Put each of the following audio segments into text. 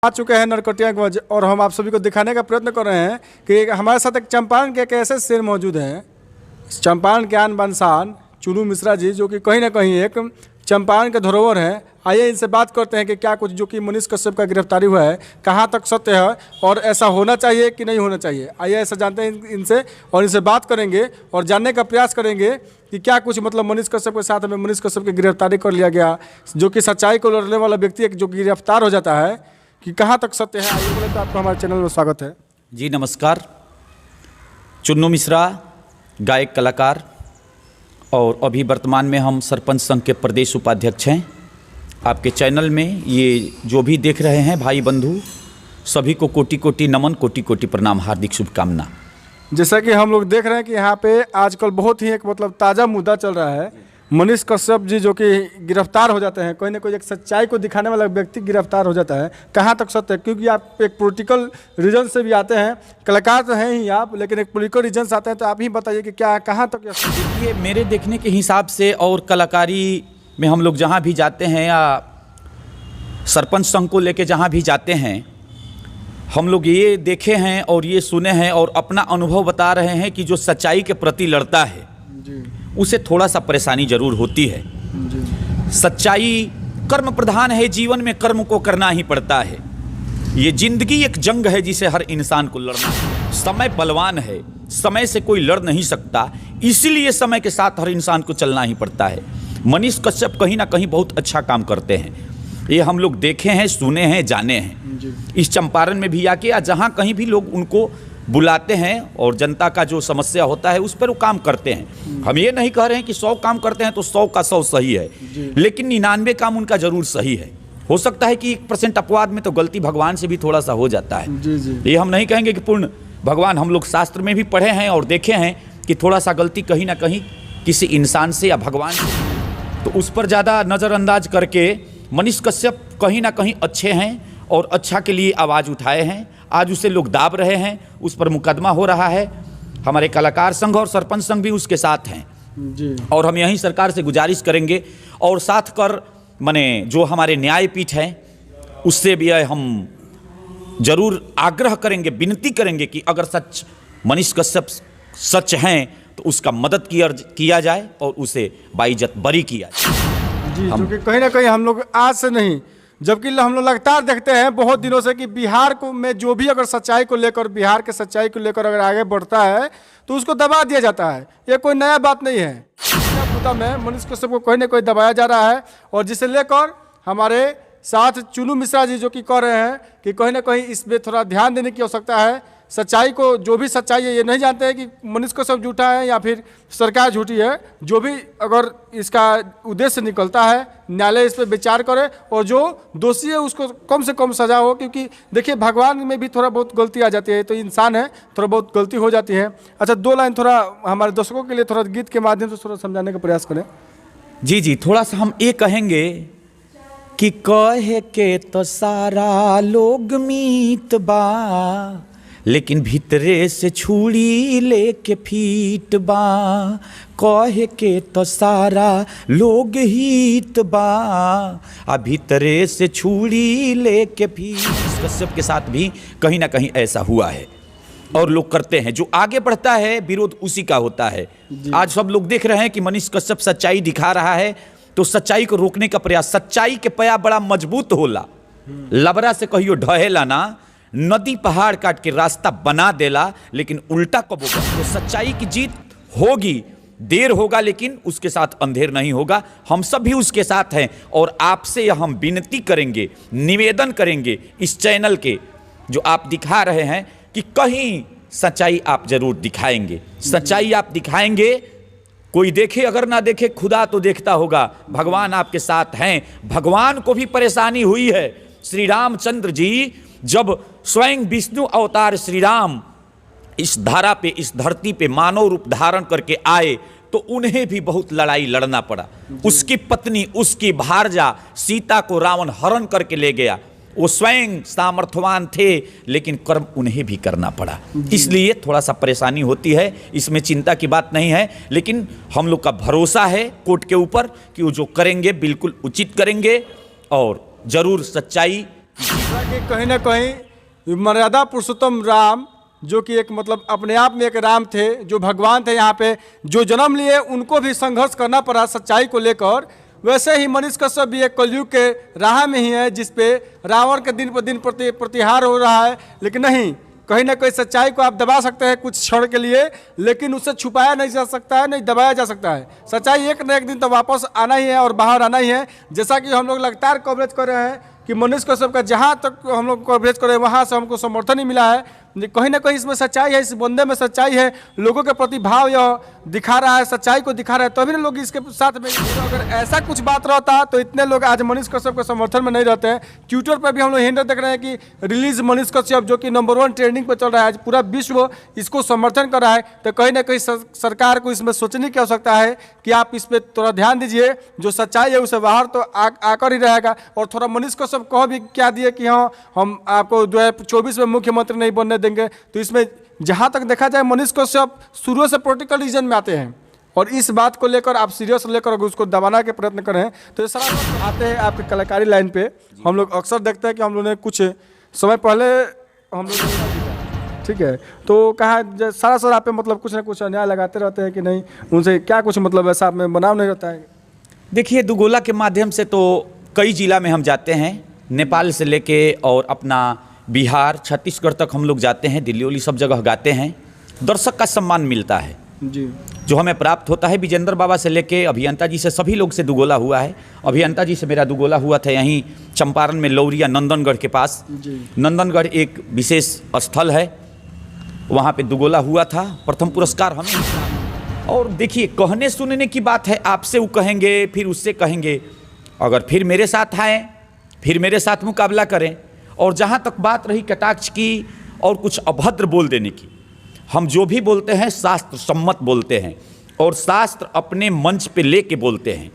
आ चुके हैं नरकटियागंज और हम आप सभी को दिखाने का प्रयत्न कर रहे हैं कि हमारे साथ एक चंपारण के एक ऐसे शेर मौजूद हैं। चंपारण के आन बान शान चुनू मिश्रा जी, जो कि कहीं ना कहीं एक चंपारण के धरोहर हैं। आइए इनसे बात करते हैं कि क्या कुछ जो कि मनीष कश्यप का गिरफ्तारी हुआ है कहाँ तक सत्य है और ऐसा होना चाहिए कि नहीं होना चाहिए। आइए ऐसा जानते हैं इनसे और इनसे बात करेंगे और जानने का प्रयास करेंगे कि क्या कुछ मतलब मनीष कश्यप के साथ में मनीष कश्यप की गिरफ्तारी कर लिया गया, जो कि सच्चाई को लड़ने वाला व्यक्ति जो गिरफ्तार हो जाता है कि कहाँ तक सत्य है। आइए बोले तो आपको हमारे चैनल में स्वागत है जी। नमस्कार। चुन्नू मिश्रा गायक कलाकार और अभी वर्तमान में हम सरपंच संघ के प्रदेश उपाध्यक्ष हैं। आपके चैनल में ये जो भी देख रहे हैं भाई बंधु सभी को कोटि कोटि नमन, कोटि कोटि प्रणाम, हार्दिक शुभकामना। जैसा कि हम लोग देख रहे हैं कि यहाँ पे आजकल बहुत ही एक मतलब ताज़ा मुद्दा चल रहा है। मनीष कश्यप जी जो कि गिरफ्तार हो जाते हैं, कोई ना कोई एक सच्चाई को दिखाने वाला व्यक्ति गिरफ्तार हो जाता है, कहाँ तक सत्य है? क्योंकि आप एक पॉलिटिकल रीजन से भी आते हैं, कलाकार तो हैं ही आप, लेकिन एक पॉलिटिकल रीजन से आते हैं, तो आप ही बताइए कि क्या कहाँ तक देखिए, मेरे देखने के हिसाब से और कलाकारी में हम लोग जहाँ भी जाते हैं या सरपंच संघ को लेके जहाँ भी जाते हैं, हम लोग ये देखे हैं और ये सुने हैं और अपना अनुभव बता रहे हैं कि जो सच्चाई के प्रति लड़ता है उसे थोड़ा सा परेशानी जरूर होती है। सच्चाई कर्म प्रधान है, जीवन में कर्म को करना ही पड़ता है। ये जिंदगी एक जंग है जिसे हर इंसान को लड़ना है। समय बलवान है, समय से कोई लड़ नहीं सकता, इसीलिए समय के साथ हर इंसान को चलना ही पड़ता है। मनीष कश्यप कहीं ना कहीं बहुत अच्छा काम करते हैं, ये हम लोग देखे हैं, सुने हैं, जाने हैं। इस चंपारण में भी आके या जहाँ कहीं भी लोग उनको बुलाते हैं और जनता का जो समस्या होता है उस पर वो काम करते हैं। हम ये नहीं कह रहे हैं कि 100 काम करते हैं तो 100 का 100 सही है, लेकिन 99 काम उनका जरूर सही है। हो सकता है कि 1% अपवाद में तो गलती भगवान से भी थोड़ा सा हो जाता है। ये हम नहीं कहेंगे कि पूर्ण भगवान, हम लोग शास्त्र में भी पढ़े हैं और देखे हैं कि थोड़ा सा गलती कहीं ना कहीं किसी इंसान से या भगवान से, तो उस पर ज़्यादा नज़रअंदाज करके मनीष कश्यप कहीं ना कहीं अच्छे हैं और अच्छा के लिए आवाज़ उठाए हैं। आज उसे लोग दाब रहे हैं, उस पर मुकदमा हो रहा है। हमारे कलाकार संघ और सरपंच संघ भी उसके साथ हैं जी। और हम यहीं सरकार से गुजारिश करेंगे और साथ कर माने जो हमारे न्यायपीठ है उससे भी हम जरूर आग्रह करेंगे, विनती करेंगे कि अगर सच मनीष कश्यप सच हैं तो उसका मदद किया जाए और उसे बाइज्जत बरी किया जाए जी। क्योंकि कहीं ना कहीं हम लोग आज से नहीं, जबकि हम लोग लगातार देखते हैं बहुत दिनों से कि बिहार को में जो भी अगर सच्चाई को लेकर, बिहार के सच्चाई को लेकर अगर आगे बढ़ता है तो उसको दबा दिया जाता है। ये कोई नया बात नहीं है। मुद्दा में मनीष कश्यप को कोई ना कोई दबाया जा रहा है और जिसे लेकर हमारे साथ चुनू मिश्रा जी जो कि कह रहे हैं कि कहीं ना कहीं इसमें थोड़ा ध्यान देने की आवश्यकता है। सच्चाई को, जो भी सच्चाई है, ये नहीं जानते हैं कि मनीष कश्यप झूठा है या फिर सरकार झूठी है। जो भी अगर इसका उद्देश्य निकलता है, न्यायालय इस पर विचार करे और जो दोषी है उसको कम से कम सजा हो। क्योंकि देखिए, भगवान में भी थोड़ा बहुत गलती आ जाती है, तो इंसान है, थोड़ा बहुत गलती हो जाती है। अच्छा, 2 लाइन थोड़ा हमारे दर्शकों के लिए थोड़ा गीत के माध्यम से थोड़ा समझाने का प्रयास करें। जी जी, थोड़ा सा हम ये कहेंगे कि कहे के तो सारा लोग मीत बा, लेकिन भीतरे से छुरी लेके फीट बा। कहे के तो सारा लोग हित बा, आ भीतरे से छुरी लेके फीट। कश्यप के साथ भी कहीं ना कहीं ऐसा हुआ है और लोग करते हैं। जो आगे बढ़ता है विरोध उसी का होता है। आज सब लोग देख रहे हैं कि मनीष कश्यप सच्चाई दिखा रहा है, तो सच्चाई को रोकने का प्रयास। सच्चाई के पया बड़ा मजबूत होला, लबरा से कहियो ढहेला ना, नदी पहाड़ काट के रास्ता बना देला, लेकिन उल्टा कब होगा? तो सच्चाई की जीत होगी, देर होगा लेकिन उसके साथ अंधेर नहीं होगा। हम सब भी उसके साथ हैं और आपसे हम विनती करेंगे, निवेदन करेंगे इस चैनल के जो आप दिखा रहे हैं कि कहीं सच्चाई आप जरूर दिखाएंगे। सच्चाई आप दिखाएंगे, कोई देखे अगर ना देखे, खुदा तो देखता होगा। भगवान आपके साथ हैं। भगवान को भी परेशानी हुई है। श्री रामचंद्र जी जब स्वयं विष्णु अवतार श्री राम इस धारा पे, इस धरती पे मानव रूप धारण करके आए तो उन्हें भी बहुत लड़ाई लड़ना पड़ा। उसकी पत्नी, उसकी भार्या सीता को रावण हरण करके ले गया। वो स्वयं सामर्थ्यवान थे, लेकिन कर्म उन्हें भी करना पड़ा। इसलिए थोड़ा सा परेशानी होती है, इसमें चिंता की बात नहीं है। लेकिन हम लोग का भरोसा है कोर्ट के ऊपर कि वो जो करेंगे बिल्कुल उचित करेंगे और जरूर सच्चाई कि कहीं ना कहीं मर्यादा पुरुषोत्तम राम जो कि एक मतलब अपने आप में एक राम थे, जो भगवान थे, यहाँ पे जो जन्म लिए उनको भी संघर्ष करना पड़ा सच्चाई को लेकर। वैसे ही मनीष कश्यप भी एक कलयुग के राह में ही है, जिस पे रावण के दिन पर दिन प्रतिहार हो रहा है। लेकिन नहीं, कहीं ना कहीं सच्चाई को आप दबा सकते हैं कुछ क्षण के लिए, लेकिन उससे छुपाया नहीं जा सकता है, नहीं दबाया जा सकता है। सच्चाई एक न एक दिन तो वापस आना ही है और बाहर आना ही है। जैसा कि हम लोग लगातार कवरेज कर रहे हैं कि मनीष कश्यप का जहाँ तक हम लोग कवरेज कर रहे हैं वहाँ से हमको समर्थन ही मिला है। कहीं ना कहीं इसमें सच्चाई है, इस बंदे में सच्चाई है, लोगों के प्रति भाव यह दिखा रहा है, सच्चाई को दिखा रहा है, तभी ना लोग इसके साथ में। अगर ऐसा कुछ बात रहता तो इतने लोग आज मनीष कश्यप के समर्थन में नहीं रहते हैं। ट्विटर पर भी हम लोग हिंट देख रहे हैं कि रिलीज मनीष कश्यप जो कि नंबर 1 ट्रेंडिंग पर चल रहा है, आज पूरा विश्व इसको समर्थन कर रहा है। तो कहीं ना कहीं सरकार को इसमें सोचने की आवश्यकता है कि आप इस पर थोड़ा ध्यान दीजिए। जो सच्चाई है उसे बाहर तो आकर ही रहेगा। और थोड़ा मनीष कश्यप कह भी क्या दिए कि हाँ हम आपको 2024 में मुख्यमंत्री नहीं बनने देंगे। तो इसमें जहां तक देखा जाए मनीष कश्यप शुरू से पॉलिटिकल रीजन में आते हैं और इस बात को लेकर आप सीरियस लेकर अगर उसको दबाना के प्रयत्न करें तो ये सारा लोग आते हैं आपके कलाकारी लाइन पे। हम लोग अक्सर देखते हैं कि हम लोगों ने कुछ समय पहले हम लोग ठीक है तो कहा सारा सर आप पे मतलब कुछ ना कुछ अन्याय लगाते रहते हैं कि नहीं, उनसे क्या कुछ मतलब ऐसा आप में बनाव नहीं रहता है? देखिए, दुगोला के माध्यम से तो कई जिला में हम जाते हैं, नेपाल से लेके और अपना बिहार छत्तीसगढ़ तक हम लोग जाते हैं, दिल्ली उल्ली सब जगह गाते हैं। दर्शक का सम्मान मिलता है जी, जो हमें प्राप्त होता है। विजेंद्र बाबा से लेके अभियंता जी से सभी लोग से दुगोला हुआ है। अभियंता जी से मेरा दुगोला हुआ था यहीं चंपारण में, लौरिया नंदनगढ़ के पास। नंदनगढ़ एक विशेष स्थल है, वहाँ पे दुगोला हुआ था, प्रथम पुरस्कार हमें मिला। और देखिए, कहने सुनने की बात है, आपसे वो कहेंगे फिर उससे कहेंगे, अगर फिर मेरे साथ आएँ फिर मेरे साथ मुकाबला करें। और जहाँ तक बात रही कटाक्ष की और कुछ अभद्र बोल देने की, हम जो भी बोलते हैं शास्त्र सम्मत बोलते हैं और शास्त्र अपने मंच पे लेके बोलते हैं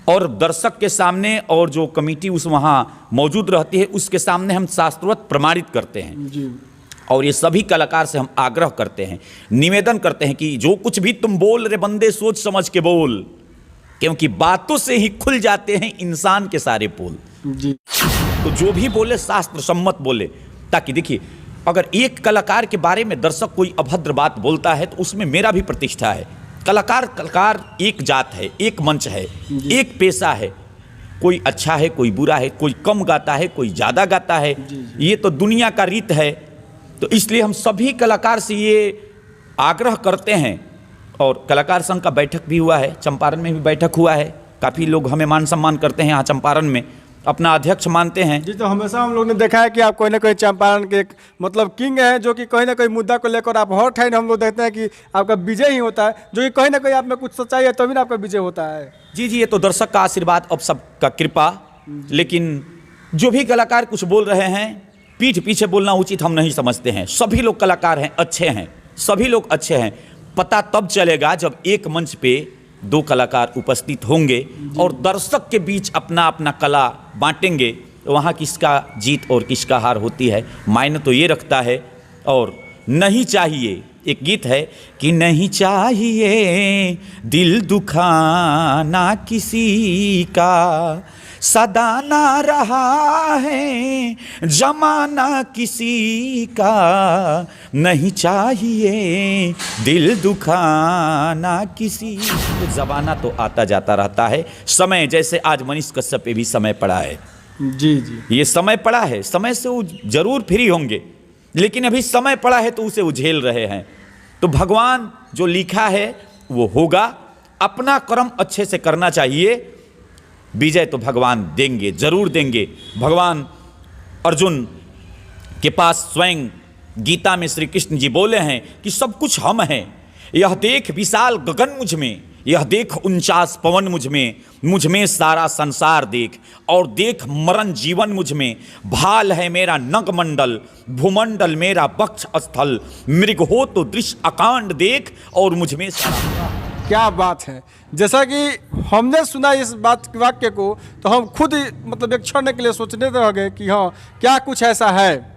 और दर्शक के सामने और जो कमेटी उस वहाँ मौजूद रहती है उसके सामने हम शास्त्रवत प्रमाणित करते हैं जी। और ये सभी कलाकार से हम आग्रह करते हैं, निवेदन करते हैं कि जो कुछ भी तुम बोल रहे बंदे सोच समझ के बोल, क्योंकि बातों से ही खुल जाते हैं इंसान के सारे पोल जी। तो जो भी बोले शास्त्र सम्मत बोले, ताकि देखिए अगर एक कलाकार के बारे में दर्शक कोई अभद्र बात बोलता है तो उसमें मेरा भी प्रतिष्ठा है। कलाकार एक जात है, एक मंच है, एक पेशा है। कोई अच्छा है, कोई बुरा है, कोई कम गाता है, कोई ज़्यादा गाता है। ये तो दुनिया का रीत है। तो इसलिए हम सभी कलाकार से ये आग्रह करते हैं। और कलाकार संघ का बैठक भी हुआ है, चंपारण में भी बैठक हुआ है। काफ़ी लोग हमें मान सम्मान करते हैं यहाँ चंपारण में, अपना अध्यक्ष मानते हैं। जी, तो हमेशा हम लोग ने देखा है कि आप कोई ना कोई चंपारण के एक मतलब किंग है, जो कि कहीं ना कहीं मुद्दा को लेकर आप हर ठाई हम लोग देखते हैं कि आपका विजय ही होता है, जो कि कहीं ना कहीं आप में कुछ सच्चाई है तभी ना आपका विजय होता है। जी, ये तो दर्शक का आशीर्वाद और सबका कृपा। लेकिन जो भी कलाकार कुछ बोल रहे हैं, पीठ पीछे बोलना उचित हम नहीं समझते हैं। सभी लोग कलाकार हैं, अच्छे हैं, सभी लोग अच्छे हैं। पता तब चलेगा जब एक मंच पे 2 कलाकार उपस्थित होंगे और दर्शक के बीच अपना अपना कला बांटेंगे, वहाँ किसका जीत और किसका हार होती है मायने तो ये रखता है। और नहीं चाहिए, एक गीत है कि नहीं चाहिए दिल दुखाना किसी का, सदाना रहा है जमाना किसी का, नहीं चाहिए दिल दुखाना किसी। तो जमाना तो आता जाता रहता है, समय जैसे आज मनीष कश्यप पे भी समय पड़ा है। जी जी, ये समय पड़ा है, समय से वो जरूर फ्री होंगे, लेकिन अभी समय पड़ा है तो उसे वो झेल रहे हैं। तो भगवान जो लिखा है वो होगा, अपना कर्म अच्छे से करना चाहिए। विजय तो भगवान देंगे, जरूर देंगे। भगवान अर्जुन के पास स्वयं गीता में श्री कृष्ण जी बोले हैं कि सब कुछ हम हैं, यह देख विशाल गगन मुझ में, यह देख 49 पवन मुझ में सारा संसार देख, और देख मरण जीवन मुझ में, भाल है मेरा नगमंडल, भूमंडल मेरा वक्ष स्थल, मृग हो तो दृश्य अकांड देख, और मुझ में सारा। क्या बात है। जैसा कि हमने सुना इस बात वाक्य को तो हम खुद मतलब एक क्षण के लिए सोचने रह गए कि हाँ क्या कुछ ऐसा है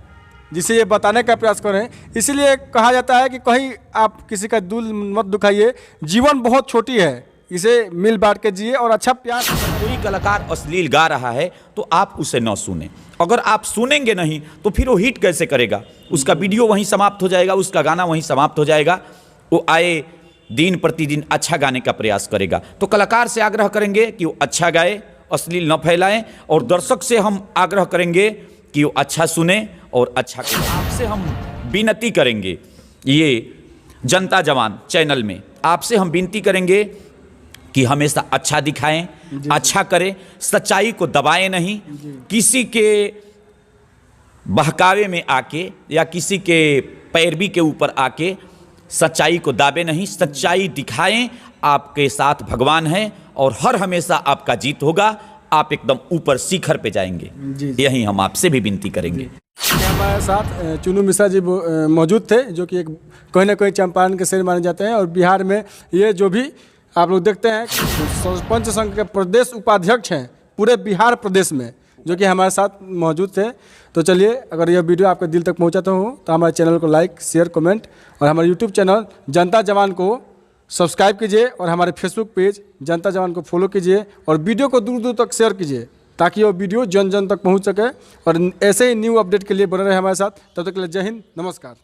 जिसे ये बताने का प्रयास करें। इसीलिए कहा जाता है कि कहीं आप किसी का दिल मत दुखाइए, जीवन बहुत छोटी है, इसे मिल बांट के जिए और अच्छा प्यार। कोई कलाकार अश्लील गा रहा है तो आप उसे न सुने, अगर आप सुनेंगे नहीं तो फिर वो हिट कैसे करेगा? उसका वीडियो वहीं समाप्त हो जाएगा, उसका गाना वहीं समाप्त हो जाएगा। वो आए दिन प्रतिदिन अच्छा गाने का प्रयास करेगा। तो कलाकार से आग्रह करेंगे कि वो अच्छा गाए, अश्लील न फैलाएं, और दर्शक से हम आग्रह करेंगे कि वो अच्छा सुने और अच्छा करें। आपसे हम विनती करेंगे, ये जनता जवान चैनल में आपसे हम विनती करेंगे कि हमेशा अच्छा दिखाएं, अच्छा करें, सच्चाई को दबाएं नहीं, किसी के बहकावे में आके या किसी के पैरवी के ऊपर आके सच्चाई को दाबे नहीं, सच्चाई दिखाएं। आपके साथ भगवान है और हर हमेशा आपका जीत होगा, आप एकदम ऊपर शिखर पे जाएंगे। यही हम आपसे भी विनती करेंगे। हमारे साथ चुनू मिश्रा जी मौजूद थे, जो कि एक कहीं ना कहीं चंपारण के शेर माने जाते हैं। और बिहार में ये जो भी आप लोग देखते हैं, सरपंच संघ के प्रदेश उपाध्यक्ष हैं पूरे बिहार प्रदेश में, जो कि हमारे साथ मौजूद थे। तो चलिए, अगर यह वीडियो आपके दिल तक पहुंचाता हो तो हमारे चैनल को लाइक, शेयर, कमेंट और हमारे यूट्यूब चैनल जनता जवान को सब्सक्राइब कीजिए और हमारे फेसबुक पेज जनता जवान को फॉलो कीजिए और वीडियो को दूर दूर तक शेयर कीजिए, ताकि वो वीडियो जन जन तक पहुंच सके। और ऐसे ही न्यू अपडेट के लिए बने रहे हमारे साथ। तब तक के लिए जय हिंद, नमस्कार।